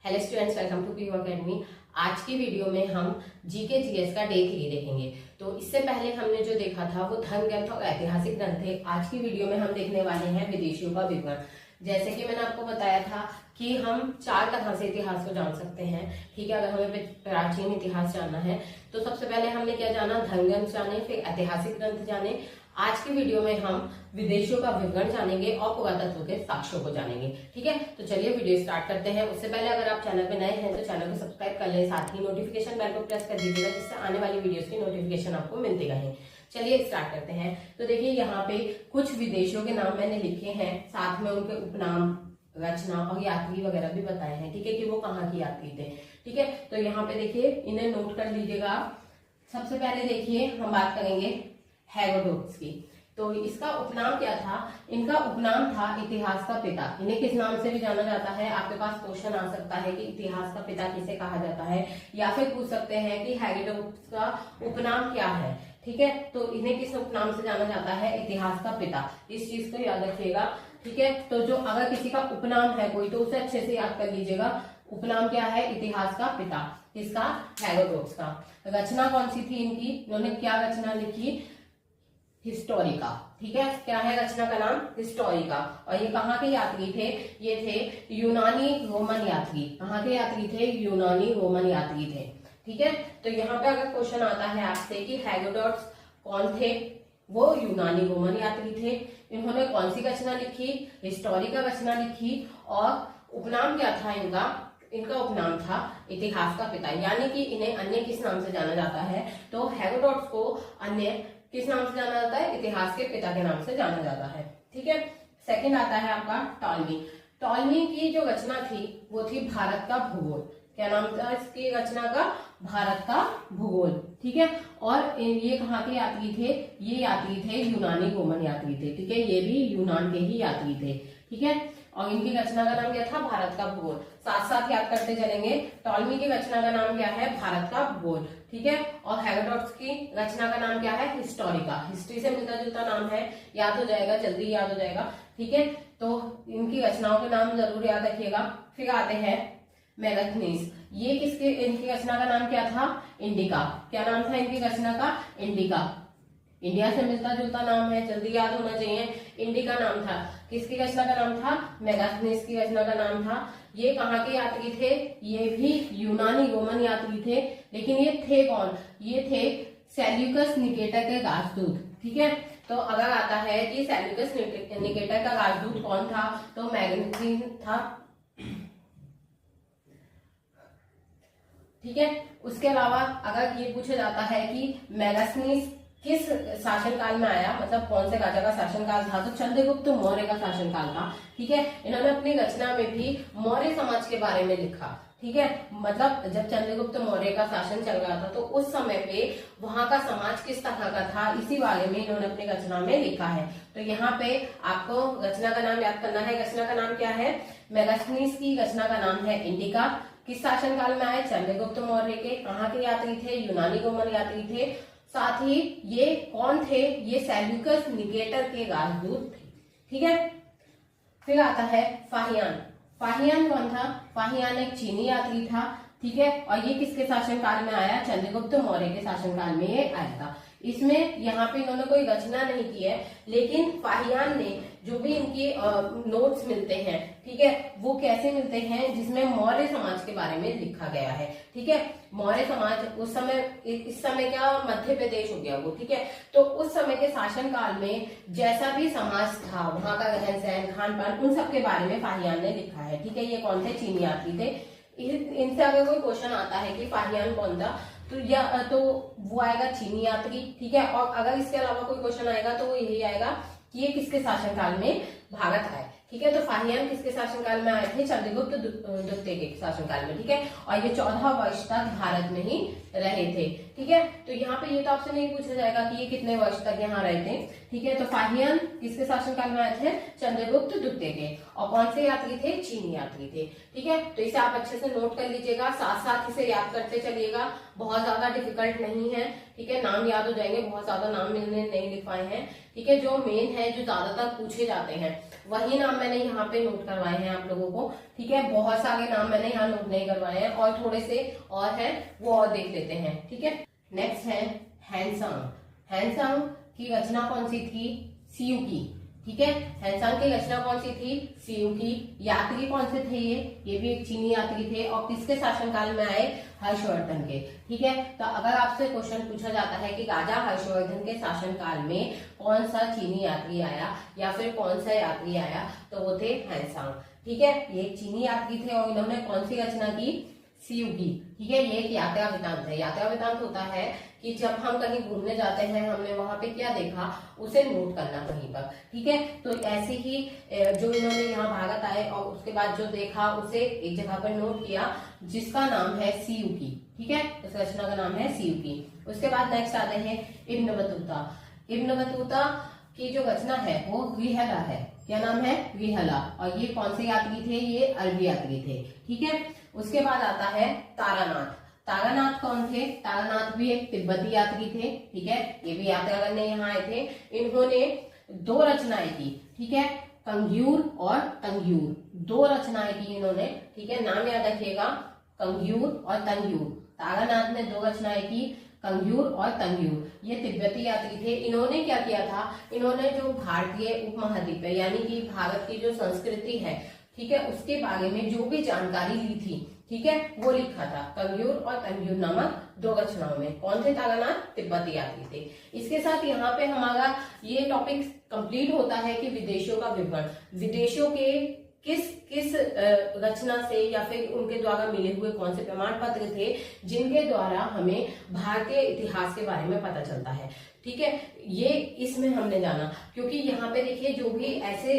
Hello students, welcome to PU academy. आज की video में हम जीके जीएस का डे 3 देखेंगे। तो इससे पहले हमने जो देखा था वो धर्म ग्रंथ और ऐतिहासिक ग्रंथ थे। आज की वीडियो में हम देखने वाले हैं विदेशियों का विवरण। जैसे कि मैंने आपको बताया था कि हम 4 तरह से इतिहास को जान सकते हैं। ठीक है, अगर हमें प्राचीन इतिहास जानना है तो सबसे पहले हमने क्या जाना, धर्म ग्रंथ जाने, फिर ऐतिहासिक ग्रंथ जाने। आज की वीडियो में हम विदेशियों का विवरण जानेंगे और पुरातत्व के साक्ष्यों को जानेंगे। ठीक है, तो चलिए वीडियो स्टार्ट करते हैं। उससे पहले अगर आप चैनल पे नए हैं तो चैनल को सब्सक्राइब कर लें, साथ ही नोटिफिकेशन बेल को प्रेस कर दीजिएगा जिससे आने वाली वीडियोस की नोटिफिकेशन आपको मिलती रहे। चलिए स्टार्ट करते हैं। तो देखिए, यहाँ पे कुछ विदेशियों के नाम मैंने लिखे हैं, साथ में उनके उपनाम, रचना और यात्री वगैरह भी बताए हैं। ठीक है, कि वो कहाँ की यात्री थे। ठीक है, तो यहाँ पे देखिए, इन्हें नोट कर लीजिएगा। सबसे पहले देखिए, हम बात करेंगे हेरोडोटस की। तो इसका उपनाम क्या था? इनका उपनाम था इतिहास का पिता। इन्हें किस नाम से भी जाना जाता है? आपके पास क्वेश्चन आ सकता है कि इतिहास का पिता किसे कहा जाता है, या फिर पूछ सकते हैं कि हेरोडोटस का उपनाम क्या है। ठीक है, तो इन्हें किस उपनाम से जाना जाता है? इतिहास का पिता। इस चीज को याद रखिएगा। ठीक है, तो जो अगर किसी का उपनाम है कोई, तो उसे अच्छे से याद कर लीजिएगा। उपनाम क्या है? इतिहास का पिता। किसका? हेरोडोटस का। रचना कौन सी थी इनकी? इन्होंने क्या रचना लिखी? हिस्टोरिका। ठीक है, क्या है रचना का नाम? हिस्टोरिका। और ये कहाँ के यात्री थे? ये थे यूनानी रोमन यात्री। कहाँ के यात्री थे? यूनानी रोमन यात्री थे। ठीक है, तो यहाँ पे अगर क्वेश्चन आता है आपसे कि हेरोडोटस कौन थे? वो यूनानी रोमन यात्री थे। इन्होंने कौन सी रचना लिखी? हिस्टोरिका रचना लिखी। और उपनाम क्या था इनका? इनका उपनाम था इतिहास का पिता। यानी कि इन्हें अन्य किस नाम से जाना जाता है? तो हेरोडोटस को अन्य किस नाम से जाना जाता है? इतिहास के पिता के नाम से जाना जाता है। ठीक है, सेकंड आता है आपका टॉलमी। टॉलमी की जो रचना थी वो थी भारत का भूगोल। क्या नाम था इसकी रचना का? भारत का भूगोल। ठीक है, और ये कहाँ के यात्री थे? ये यात्री थे यूनानी रोमन यात्री थे। ठीक है, ये भी यूनान के ही यात्री थे। ठीक है, और इनकी रचना का नाम क्या था? भारत का भूगोल। साथ साथ याद करते चलेंगे, टॉलमी की रचना का नाम क्या है? भारत का भूगोल। ठीक है, और हेरोडोटस की रचना का नाम क्या है? हिस्टोरिका। हिस्ट्री से मिलता जुलता नाम है, याद हो जाएगा, जल्दी याद हो जाएगा। ठीक है, तो इनकी रचनाओं के नाम जरूर याद रखिएगा। फिर आते हैं मेगास्थनीज। ये किसके, इनकी रचना का नाम क्या था? इंडिका। क्या नाम था इनकी रचना का? इंडिका। इंडिया से मिलता जुलता नाम है, जल्दी याद होना चाहिए। इंडिका नाम था। किसकी रचना का नाम था? मेगास्थनीज की रचना का नाम था। ये कहाँ के यात्री थे? ये भी यूनानी रोमन यात्री थे। लेकिन ये थे कौन? ये थे सेल्यूकस निकेटर के राजदूत। ठीक है, तो अगर आता है कि सेल्यूकस निकेटर का राजदूत कौन था, तो मेगास्थनीज था। ठीक है, उसके अलावा अगर ये पूछा जाता है कि मेगास्थनीज किस शासनकाल में आया, मतलब कौन से राजा का शासनकाल था, तो चंद्रगुप्त मौर्य का शासनकाल था। ठीक है, इन्होंने अपनी रचना में भी मौर्य समाज के बारे में लिखा। ठीक है, मतलब जब चंद्रगुप्त मौर्य का शासन चल रहा था तो उस समय पे वहां का समाज किस तरह का था, इसी बारे में इन्होंने अपनी रचना में लिखा है। तो यहाँ पे आपको रचना का नाम याद करना है। रचना का नाम क्या है? मेगास्थनीज की रचना का नाम है इंडिका। किस शासनकाल में आए? चंद्रगुप्त मौर्य के। कहाँ के यात्री थे? यूनानी रोमन यात्री थे। साथ ही ये कौन थे? ये सेल्यूकस निकेटर के राजदूत थे। ठीक है, फिर आता है फाहियान। फाहियान कौन था? फाहियान एक चीनी यात्री था। ठीक है, और ये किसके शासनकाल में आया? चंद्रगुप्त मौर्य के शासनकाल में ये आया था। इसमें यहाँ पे इन्होंने कोई रचना नहीं की है, लेकिन फाहियान ने जो भी इनकी नोट्स मिलते हैं, ठीक है, वो कैसे मिलते हैं? जिसमें मौर्य समाज के बारे में लिखा गया है। ठीक है, मौर्य समाज उस समय, इस समय क्या मध्य प्रदेश हो गया वो। ठीक है, तो उस समय के शासनकाल में जैसा भी समाज था, वहां का रहन सहन, खान पान, उन सब के बारे में फाहियान ने लिखा है। ठीक है, ये कौन थे? चीनी यात्री थे। इनसे अगर कोई क्वेश्चन आता है कि फाहियान कौन था, तो वो आएगा चीनी यात्री। ठीक है, और अगर इसके अलावा कोई क्वेश्चन आएगा तो वो यही आएगा कि ये किसके शासनकाल में भारत आए। ठीक है, तो फाहियान किसके शासनकाल में आए थे? चंद्रगुप्त द्वितीय के शासनकाल में। ठीक है, और ये 14 वर्ष तक भारत में ही रहे थे। ठीक है, तो यहाँ पे ये तो आपसे नहीं पूछा जाएगा कि ये कितने वर्ष तक यहाँ रहे थे। ठीक है। तो फाहियन किसके शासनकाल में आए थे? चंद्रगुप्त द्वितीय के। और कौन से यात्री थे? चीनी यात्री थे। ठीक है, तो इसे आप अच्छे से नोट कर लीजिएगा, साथ साथ इसे याद करते चलिएगा, बहुत ज्यादा डिफिकल्ट नहीं है। ठीक है, नाम याद हो जाएंगे, बहुत ज्यादा नाम मैंने नहीं लिख पाए हैं। ठीक है, जो मेन है, जो ज्यादातर पूछे जाते हैं, वही नाम मैंने यहाँ पे नोट करवाए हैं आप लोगों को। ठीक है, बहुत सारे नाम मैंने यहाँ नोट नहीं करवाए हैं, और थोड़े से और है वो और देख लेते हैं। ठीक है, नेक्स्ट है हैनसांग। हैनसांग की रचना कौन सी थी? सीयू की। ठीक है, हैनसांग की रचना कौन सी थी? सीयू की। यात्री कौन से थे? ये भी एक चीनी यात्री थे, और किसके शासनकाल में आए? हर्षवर्धन के। ठीक है, तो अगर आपसे क्वेश्चन पूछा जाता है कि राजा हर्षवर्धन के शासनकाल में कौन सा चीनी यात्री आया या फिर कौन सा यात्री आया, तो वो थे हैनसांग। ठीक है, ये एक चीनी यात्री थे और इन्होंने कौन सी रचना की? सीयू की। ठीक है, ये एक यात्रा वृतांत है। यात्रा वृतांत होता है कि जब हम कहीं घूमने जाते हैं, हमने वहां पे क्या देखा, उसे नोट करना कहीं पर। ठीक है, तो ऐसे ही जो इन्होंने यहाँ भारत आए और उसके बाद जो देखा उसे एक जगह पर नोट किया, जिसका नाम है सीयू की। ठीक है, उस रचना का नाम है सीयू की। उसके बाद नेक्स्ट आते हैं इब्न बतूता। इब्न बतूता की जो रचना है वो रिहला है। क्या नाम है? रिहला। और ये कौन से यात्री थे? ये अरबी यात्री थे। ठीक है, उसके बाद आता है तारानाथ। तारानाथ कौन थे? तारानाथ भी एक तिब्बती यात्री थे। ठीक है, ये भी यात्रा करने यहाँ आए थे। इन्होंने 2 रचनाएं की। ठीक है, कंग्यूर और तंग्यूर, 2 रचनाएं की इन्होंने। ठीक है, नाम याद रखिएगा, कंग्यूर और तंग्यूर। तारानाथ ने 2 रचनाएं की, कंग्यूर और तंग्यूर। ये तिब्बती यात्री थे। इन्होंने क्या किया था? इन्होंने जो भारतीय उपमहाद्वीप है, यानी कि भारत की जो संस्कृति है, ठीक है, उसके बारे में जो भी जानकारी ली थी, ठीक है, वो लिखा था कंग्यूर और तंग्यूर नामक 2 रचनाओं में। कौन थे? तारानाथ, तिब्बती यात्री थे। इसके साथ यहाँ पे हमारा ये टॉपिक कंप्लीट होता है कि विदेशों का विवरण, विदेशों के किस किस रचना से या फिर उनके द्वारा मिले हुए कौन से प्रमाण पत्र थे जिनके द्वारा हमें भारतीय इतिहास के बारे में पता चलता है। ठीक है, ये इसमें हमने जाना, क्योंकि यहाँ पे देखिए जो भी ऐसे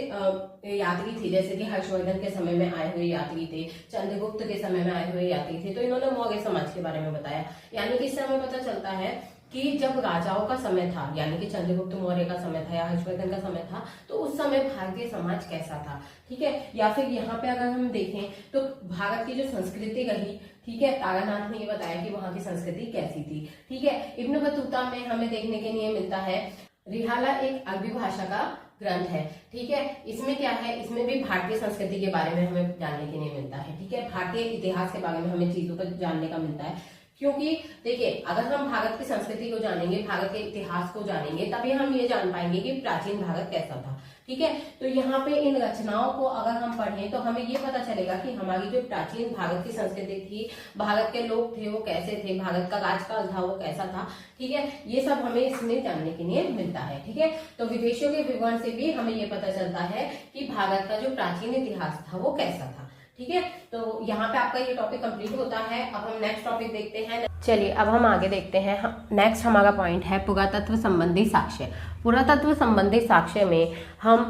यात्री थे, जैसे कि हर्षवर्धन के समय में आए हुए यात्री थे, चंद्रगुप्त के समय में आए हुए यात्री थे, तो इन्होंने मौर्य समाज के बारे में बताया। यानी कि इससे हमें पता चलता है कि जब राजाओं का समय था, यानी कि चंद्रगुप्त मौर्य का समय था या हर्षवर्धन का समय था, तो उस समय भारतीय समाज कैसा था। ठीक है, या फिर यहाँ पे अगर हम देखें तो भारत की जो संस्कृति रही, ठीक है, तारानाथ ने ये बताया कि वहां की संस्कृति कैसी थी। ठीक है, इब्न बतूता में हमें देखने के लिए मिलता है, रिहाला एक अरबी भाषा का ग्रंथ है। ठीक है, इसमें क्या है? इसमें भी भारतीय संस्कृति के बारे में हमें जानने के लिए मिलता है। ठीक है, भारतीय इतिहास के बारे में हमें चीजों को जानने का मिलता है, क्योंकि देखिए अगर हम भारत की संस्कृति को जानेंगे, भारत के इतिहास को जानेंगे, तभी हम ये जान पाएंगे कि प्राचीन भारत कैसा था। ठीक है, तो यहाँ पे इन रचनाओं को अगर हम पढ़ें तो हमें ये पता चलेगा कि हमारी जो प्राचीन भारत की संस्कृति थी, भारत के लोग थे वो कैसे थे, भारत का राजकाल था वो कैसा था। ठीक है, ये सब हमें इसमें जानने के लिए मिलता है। ठीक है, तो विदेशों के विवरण से भी हमें ये पता चलता है कि भारत का जो प्राचीन इतिहास था वो कैसा था। ठीक है, तो यहाँ पे आपका ये टॉपिक कंप्लीट होता है। अब हम नेक्स्ट टॉपिक देखते हैं। चलिए अब हम आगे देखते हैं। नेक्स्ट हमारा पॉइंट है पुरातत्व संबंधी साक्ष्य। पुरातत्व संबंधी साक्ष्य में हम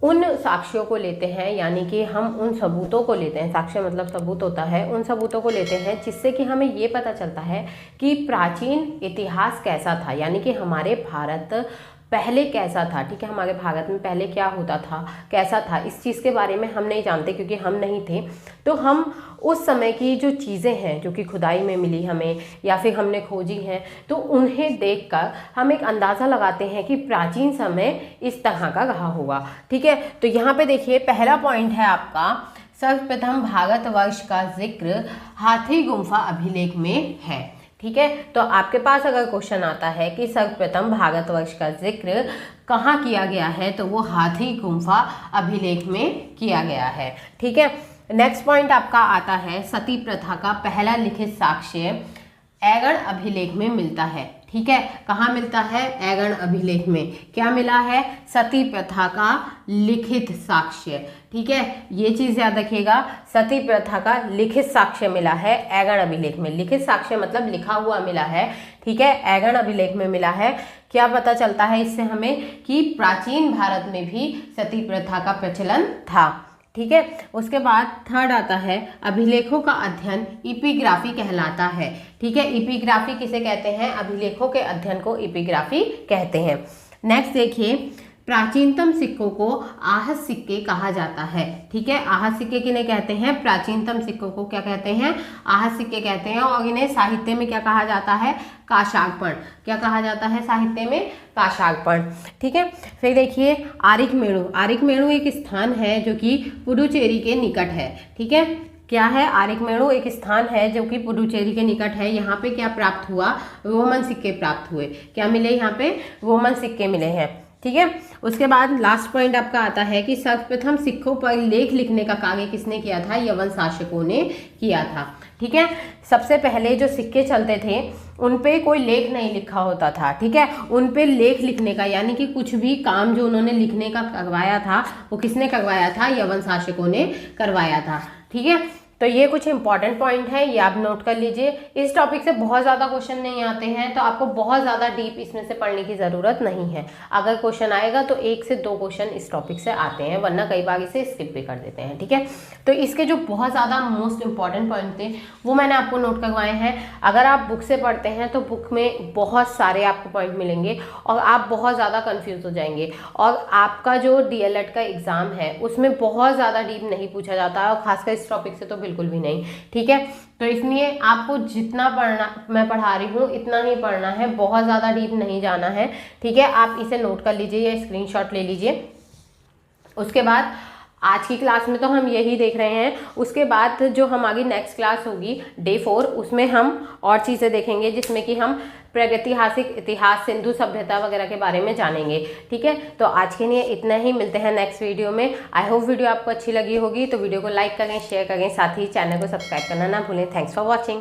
उन साक्ष्यों को लेते हैं, यानी कि हम उन सबूतों को लेते हैं, साक्ष्य मतलब सबूत होता है, उन सबूतों को लेते हैं जिससे कि हमें ये पता चलता है कि प्राचीन इतिहास कैसा था, यानी कि हमारे भारत पहले कैसा था। ठीक है, हमारे भारत में पहले क्या होता था, कैसा था, इस चीज़ के बारे में हम नहीं जानते क्योंकि हम नहीं थे। तो हम उस समय की जो चीज़ें हैं जो कि खुदाई में मिली हमें या फिर हमने खोजी हैं, तो उन्हें देखकर हम एक अंदाज़ा लगाते हैं कि प्राचीन समय इस तरह का रहा होगा। ठीक है, तो यहाँ पे देखिए पहला पॉइंट है आपका, सर्वप्रथम भारतवर्ष का जिक्र हाथी गुम्फा अभिलेख में है। ठीक है, तो आपके पास अगर क्वेश्चन आता है कि सर्वप्रथम भारतवर्ष का जिक्र कहाँ किया गया है, तो वो हाथी गुम्फा अभिलेख में किया गया है। ठीक है, नेक्स्ट पॉइंट आपका आता है सती प्रथा का पहला लिखित साक्ष्य ऐगण अभिलेख में मिलता है। ठीक है, कहाँ मिलता है? ऐगण अभिलेख में। क्या मिला है? सती प्रथा का लिखित साक्ष्य। ठीक है, ये चीज याद रखिएगा, सती प्रथा का लिखित साक्ष्य मिला है ऐगण अभिलेख में। लिखित साक्ष्य मतलब लिखा हुआ मिला है। ठीक है, ऐगण अभिलेख में मिला है। क्या पता चलता है इससे हमें कि प्राचीन भारत में भी सती प्रथा का प्रचलन था। ठीक है, उसके बाद थर्ड आता है अभिलेखों का अध्ययन इपिग्राफी कहलाता है। ठीक है, इपिग्राफी किसे कहते हैं? अभिलेखों के अध्ययन को इपिग्राफी कहते हैं। नेक्स्ट देखिए, प्राचीनतम सिक्कों को आहत सिक्के कहा जाता है। ठीक है, आहत सिक्के किन्हें कहते हैं? प्राचीनतम सिक्कों को क्या कहते हैं? आहत सिक्के कहते हैं। और इन्हें साहित्य में क्या कहा जाता है? काशाग्पण। क्या कहा जाता है साहित्य में? काशाग्पण। ठीक है, फिर देखिए आरिकमेणु। आरिकमेणु एक स्थान है जो कि पुडुचेरी के निकट है। ठीक है, क्या है? आरिकमेणु एक स्थान है जो कि पुडुचेरी के निकट है। यहाँ पे क्या प्राप्त हुआ? रोमन सिक्के प्राप्त हुए। क्या मिले यहाँ पे? रोमन सिक्के मिले हैं। ठीक है, उसके बाद लास्ट पॉइंट आपका आता है कि सर्वप्रथम सिक्कों पर लेख लिखने का कार्य किसने किया था? यवन शासकों ने किया था। ठीक है, सबसे पहले जो सिक्के चलते थे उन पे कोई लेख नहीं लिखा होता था। ठीक है, उन पे लेख लिखने का यानी कि कुछ भी काम जो उन्होंने लिखने का करवाया था वो किसने करवाया था? यवन शासकों ने करवाया था। ठीक है, तो ये कुछ इंपॉर्टेंट पॉइंट है, ये आप नोट कर लीजिए। इस टॉपिक से बहुत ज़्यादा क्वेश्चन नहीं आते हैं, तो आपको बहुत ज़्यादा डीप इसमें से पढ़ने की ज़रूरत नहीं है। अगर क्वेश्चन आएगा तो 1 से 2 क्वेश्चन इस टॉपिक से आते हैं, वरना कई बार इसे स्किप भी कर देते हैं। ठीक है, तो इसके जो बहुत ज़्यादा मोस्ट इंपॉर्टेंट पॉइंट थे वो मैंने आपको नोट करवाए हैं। अगर आप बुक से पढ़ते हैं तो बुक में बहुत सारे आपको पॉइंट मिलेंगे और आप बहुत ज़्यादा कन्फ्यूज हो जाएंगे। और आपका जो DLED का एग्ज़ाम है उसमें बहुत ज़्यादा डीप नहीं पूछा जाता है, और खासकर इस टॉपिक से तो बिल्कुल भी नहीं। ठीक है, तो इसलिए आपको जितना पढ़ना मैं पढ़ा रही हूँ इतना ही पढ़ना है, बहुत ज़्यादा डीप नहीं जाना है। ठीक है, आप इसे नोट कर लीजिए या स्क्रीनशॉट ले लीजिए। उसके बाद आज की क्लास में तो हम यही देख रहे हैं। उसके बाद जो हमारी नेक्स्ट क्लास होगी डे 4, उसमें हम और चीज़ें देखेंगे जिसमें कि हम प्रागैतिहासिक इतिहास, सिंधु सभ्यता वगैरह के बारे में जानेंगे। ठीक है, तो आज के लिए इतना ही, मिलते हैं नेक्स्ट वीडियो में। आई होप वीडियो आपको अच्छी लगी होगी, तो वीडियो को लाइक करें, शेयर करें, साथ ही चैनल को सब्सक्राइब करना ना भूलें। Thanks for watching.